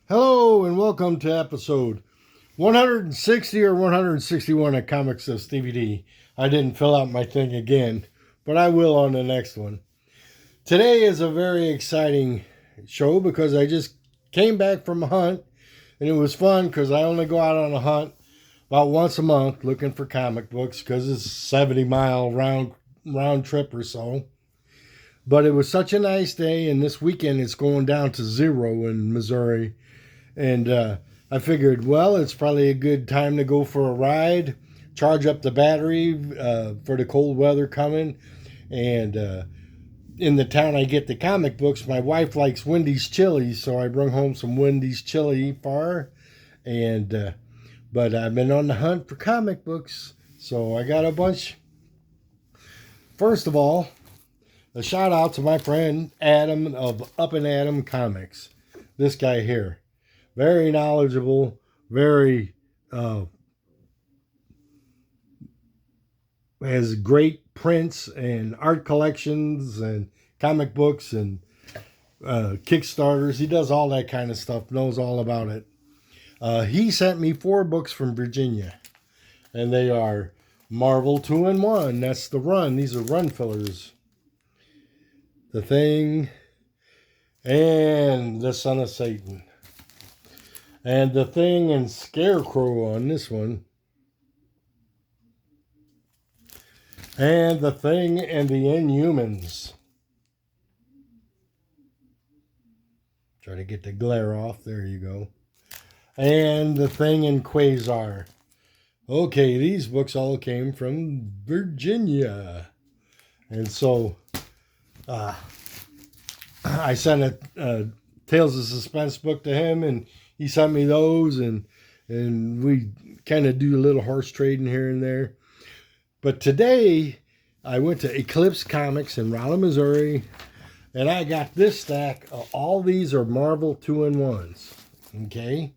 Hello and welcome to episode 160 or 161 of Comics of Stevey D. I didn't fill out my thing again, but I will on the next one. Today is a very exciting show because I just came back from a hunt, and it was fun because I only go out on a hunt about once a month looking for comic books because it's a 70-mile round trip or so. But it was such a nice day, and this weekend it's going down to 0 in Missouri. And I figured, well, it's probably a good time to go for a ride, charge up the battery for the cold weather coming. And in the town I get the comic books, my wife likes Wendy's chili, so I brought home some Wendy's chili for her. And but I've been on the hunt for comic books, so I got a bunch. First of all, a shout out to my friend Adam of Up and Adam Comics. This guy here. Very knowledgeable, very has great prints and art collections and comic books and Kickstarters. He does all that kind of stuff, knows all about it. He sent me 4 books from Virginia, and they are Marvel 2-in-1. That's the run. These are run fillers. The Thing and The Son of Satan. And The Thing and Scarecrow on this one. And The Thing and the Inhumans. Try to get the glare off. There you go. And The Thing and Quasar. Okay, these books all came from Virginia. And so I sent a Tales of Suspense book to him, and he sent me those, and we kind of do a little horse trading here and there. But today, I went to Eclipse Comics in Rolla, Missouri, and I got this stack. All these are Marvel 2-in-1s, okay?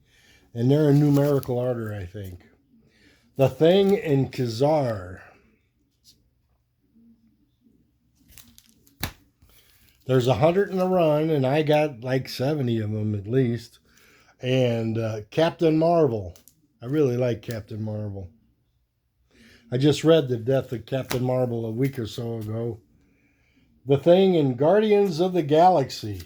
And they're in numerical order, I think. The Thing and Kazar. There's 100 in the run, and I got like 70 of them at least. And Captain Marvel. I really like Captain Marvel. I just read the death of Captain Marvel a week or so ago. The Thing and Guardians of the Galaxy.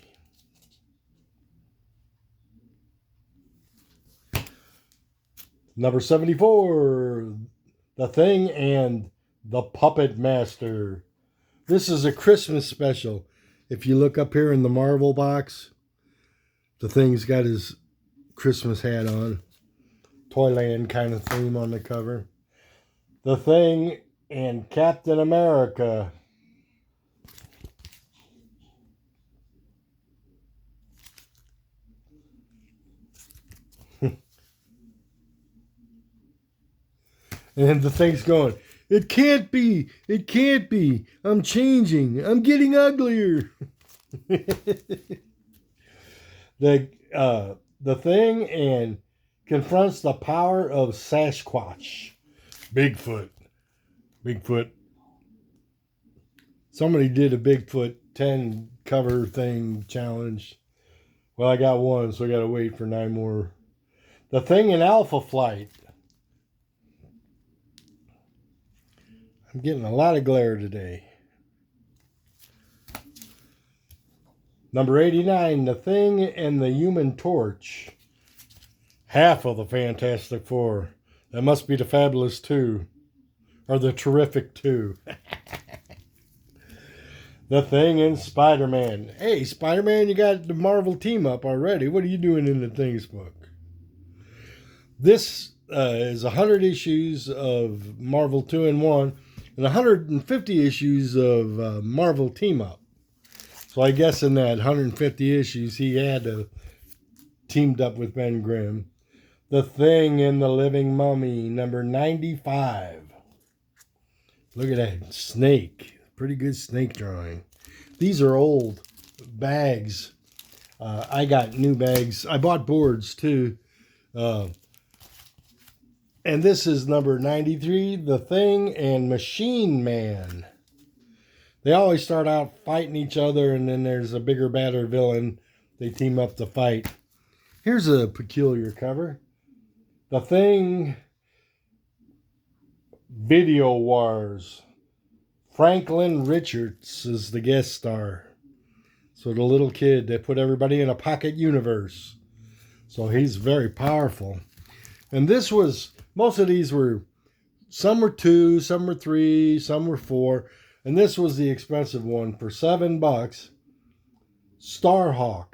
Number 74. The Thing and the Puppet Master. This is a Christmas special. If you look up here in the Marvel box, the Thing's got his Christmas hat on. Toyland kind of theme on the cover. The Thing and Captain America. And the Thing's going, it can't be, I'm changing, I'm getting uglier. The Thing and confronts the power of Sasquatch. Bigfoot. Somebody did a Bigfoot 10 cover thing challenge. Well, I got one, so I got to wait for 9 more. The Thing in Alpha Flight. I'm getting a lot of glare today. Number 89, The Thing and the Human Torch. Half of the Fantastic Four. That must be the Fabulous 2. Or the Terrific 2. The Thing and Spider-Man. Hey, Spider-Man, you got the Marvel team up already. What are you doing in the Things book? This is 100 issues of Marvel 2-in-1. and 150 issues of Marvel Team Up. So I guess in that 150 issues, he had teamed up with Ben Grimm. The Thing and the Living Mummy, number 95. Look at that snake. Pretty good snake drawing. These are old bags. I got new bags. I bought boards too. And this is number 93, The Thing and Machine Man. They always start out fighting each other, and then there's a bigger, badder villain. They team up to fight. Here's a peculiar cover. The Thing Video Wars. Franklin Richards is the guest star. So the little kid that put everybody in a pocket universe. So he's very powerful. And this was, most of these were, some were 2, some were 3, some were 4. And this was the expensive one for $7. Starhawk,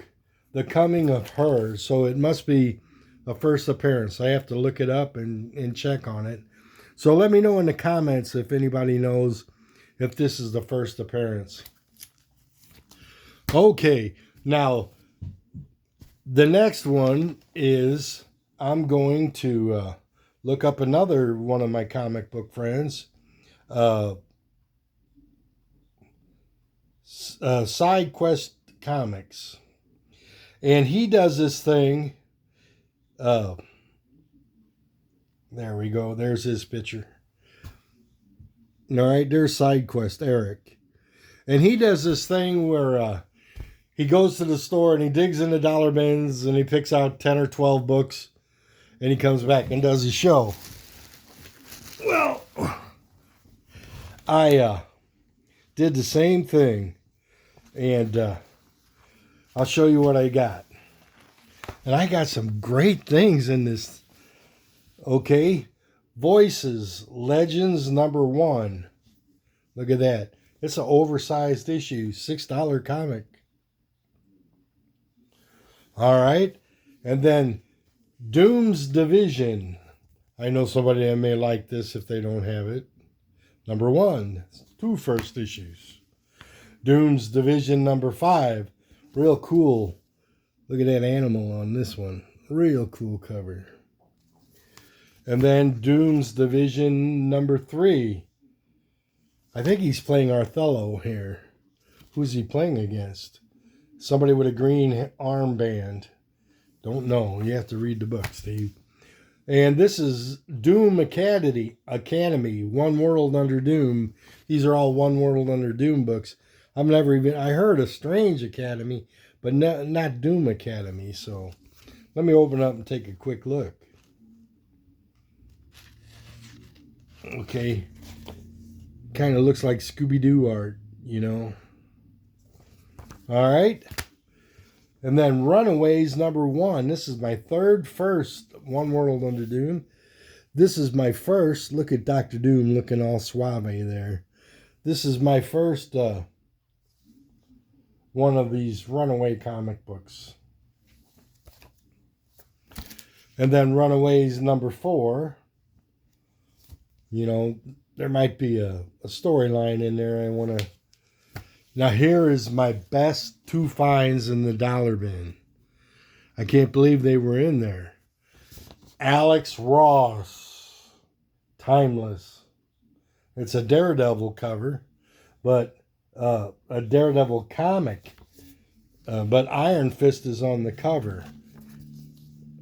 The Coming of Her. So it must be a first appearance. I have to look it up and check on it. So let me know in the comments if anybody knows if this is the first appearance. Okay, now the next one is, I'm going to look up another one of my comic book friends. Side Quest Comics. And he does this thing. There we go. There's his picture. All right, there's Side Quest, Eric. And he does this thing where he goes to the store and he digs in the dollar bins and he picks out 10 or 12 books and he comes back and does his show. Well, I did the same thing, and I'll show you what I got. And I got some great things in this. Okay, Voices, Legends number 1. Look at that. It's an oversized issue, $6 comic. All right, and then Doom's Division. I know somebody that may like this if they don't have it. Number 1, 2 first issues. Doom's Division number 5. Real cool. Look at that animal on this one. Real cool cover. And then Doom's Division number 3. I think he's playing Othello here. Who's he playing against? Somebody with a green armband. Don't know. You have to read the book, Steve. And this is Doom Academy, One World Under Doom. These are all One World Under Doom books. I heard of Strange Academy, but not Doom Academy. So let me open up and take a quick look. Okay. Kind of looks like Scooby-Doo art, you know. All right. And then Runaways number 1. This is my first One World Under Doom. This is my first. Look at Dr. Doom looking all suave there. This is my first one of these Runaway comic books. And then Runaways number 4. You know, there might be a storyline in there I want to... Now here is my best 2 finds in the dollar bin. I can't believe they were in there. Alex Ross, Timeless. It's a Daredevil cover, but a Daredevil comic. But Iron Fist is on the cover.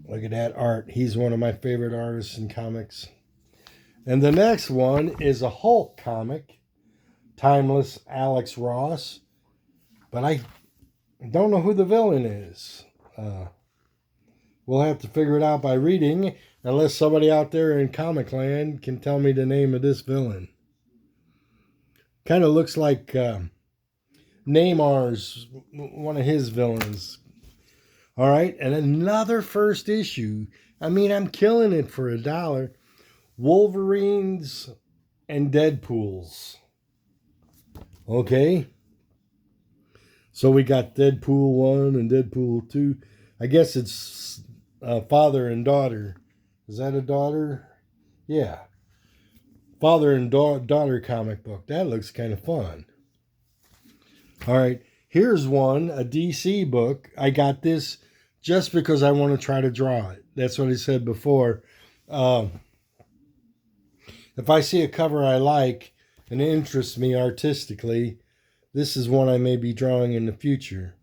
Look at that art. He's one of my favorite artists in comics. And the next one is a Hulk comic. Timeless, Alex Ross. But I don't know who the villain is. We'll have to figure it out by reading, unless somebody out there in Comic Land can tell me the name of this villain. Kind of looks like Neymar's one of his villains. All right, and another first issue. I mean, I'm killing it for $1. Wolverines and Deadpools. Okay. So we got Deadpool 1 and Deadpool 2. I guess it's father and daughter. Is that a daughter? Yeah. father and daughter comic book. That looks kind of fun. All right, here's one, a DC book. I got this just because I want to try to draw it. That's what I said before. Um, if I see a cover I like and it interests me artistically, this is one I may be drawing in the future.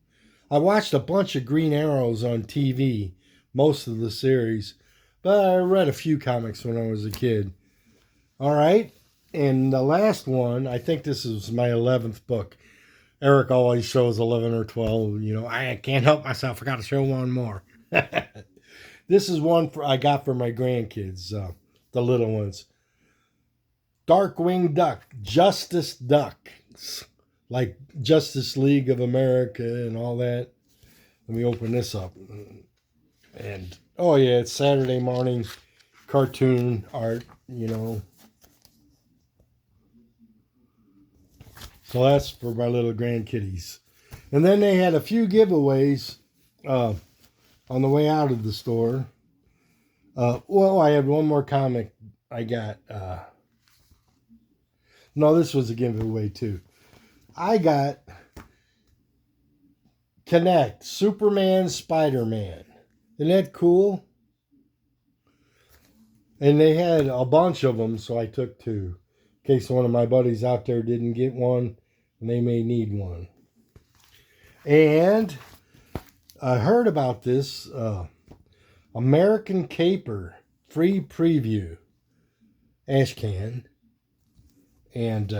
I watched a bunch of Green Arrows on TV, most of the series, but I read a few comics when I was a kid. All right, and the last one, I think this is my 11th book. Eric always shows 11 or 12. You know, I can't help myself. I got to show one more. This is one I got for my grandkids, the little ones. Darkwing Duck, Justice Duck, like Justice League of America and all that. Let me open this up. And, oh yeah, it's Saturday morning cartoon art, you know. So that's for my little grandkitties. And then they had a few giveaways on the way out of the store. Well, I had one more comic I got. No, this was a giveaway too. I got Connect, Superman, Spider-Man. Isn't that cool? And they had a bunch of them, so I took two. In case one of my buddies out there didn't get one, and they may need one. And I heard about this American Caper free preview ashcan. And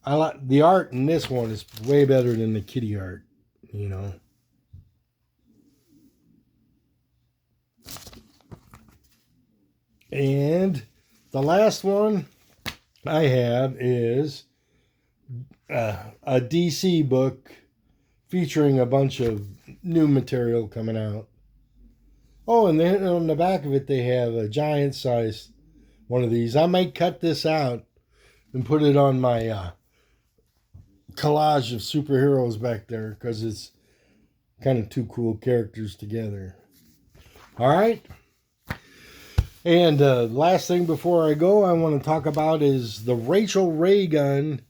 I like the art in this one is way better than the kitty art, you know. And the last one I have is a DC book featuring a bunch of new material coming out. Oh, and then on the back of it, they have a giant size one of these. I might cut this out and put it on my collage of superheroes back there because it's kind of two cool characters together. All right. And last thing before I go, I want to talk about is the Raygun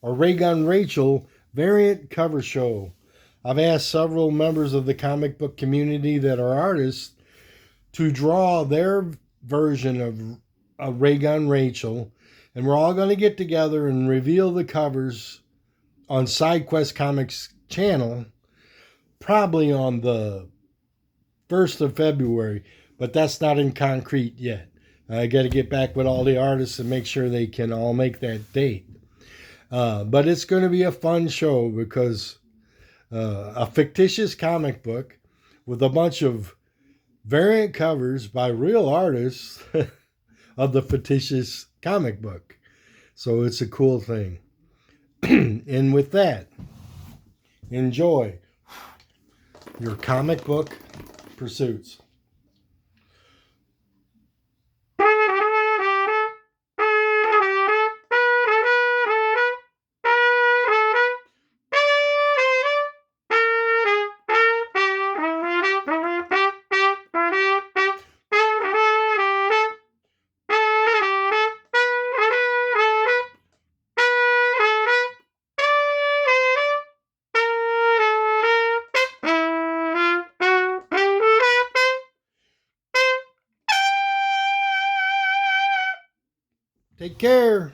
Rachel Variant cover show. I've asked several members of the comic book community that are artists to draw their version of Raygun Rachel, and we're all going to get together and reveal the covers on SideQuest Comics channel, probably on the 1st of February, but that's not in concrete yet. I got to get back with all the artists and make sure they can all make that date. But it's going to be a fun show because a fictitious comic book with a bunch of variant covers by real artists of the fictitious comic book. So it's a cool thing. And with that, enjoy your comic book pursuits. Take care.